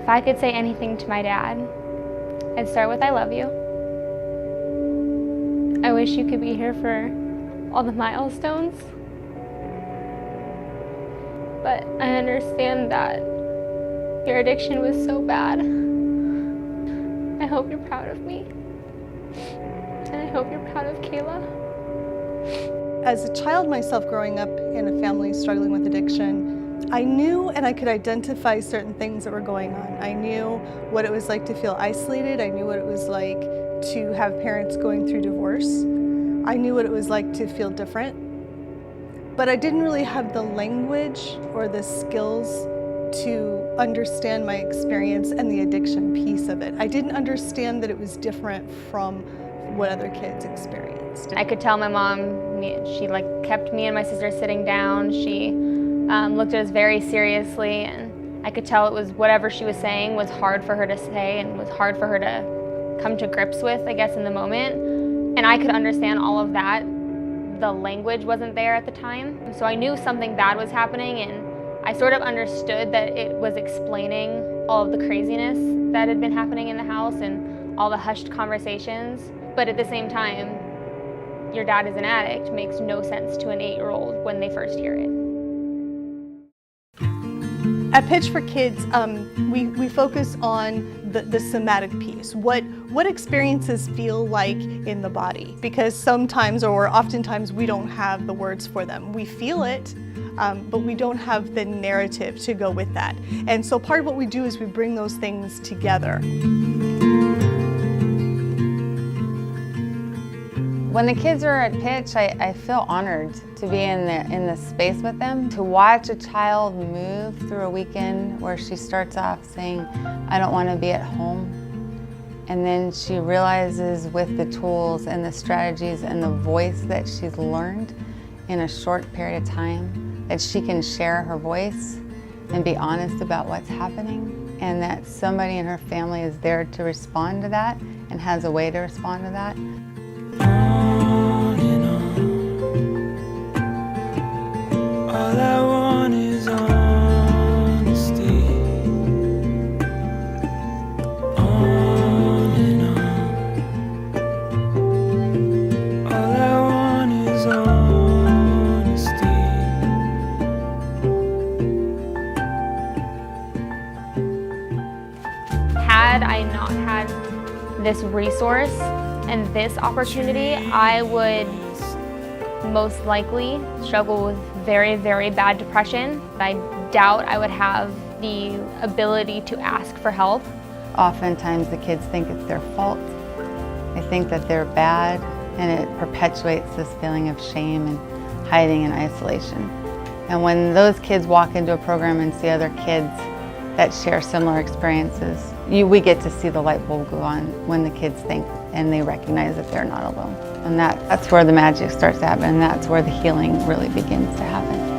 If I could say anything to my dad, I'd start with I love you. I wish you could be here for all the milestones. But I understand that your addiction was so bad. I hope you're proud of me. And I hope you're proud of Kayla. As a child myself growing up in a family struggling with addiction, I knew and I could identify certain things that were going on. I knew what it was like to feel isolated. I knew what it was like to have parents going through divorce. I knew what it was like to feel different. But I didn't really have the language or the skills to understand my experience and the addiction piece of it. I didn't understand that it was different from what other kids experienced. I could tell my mom, she kept me and my sister sitting down. She looked at us very seriously, and I could tell it was whatever she was saying was hard for her to say and was hard for her to come to grips with, I guess, in the moment. And I could understand all of that. The language wasn't there at the time. So I knew something bad was happening, and I sort of understood that it was explaining all of the craziness that had been happening in the house and all the hushed conversations. But at the same time, your dad is an addict makes no sense to an 8-year-old when they first hear it. At Pitch for Kids, we focus on the somatic piece, what experiences feel like in the body, because sometimes or oftentimes we don't have the words for them. We feel it, but we don't have the narrative to go with that. And so part of what we do is we bring those things together. When the kids are at Pitch, I feel honored to be in the space with them. To watch a child move through a weekend where she starts off saying, I don't want to be at home. And then she realizes with the tools and the strategies and the voice that she's learned in a short period of time, that she can share her voice and be honest about what's happening, and that somebody in her family is there to respond to that and has a way to respond to that. All I want is honesty. On and on. All I want is honesty. Had I not had this resource and this opportunity, I would most likely struggle with very, very bad depression. I doubt I would have the ability to ask for help. Oftentimes the kids think it's their fault. They think that they're bad, and it perpetuates this feeling of shame and hiding and isolation. And when those kids walk into a program and see other kids that share similar experiences, we get to see the light bulb go on when the kids think and they recognize that they're not alone. And that's where the magic starts to happen, and that's where the healing really begins to happen.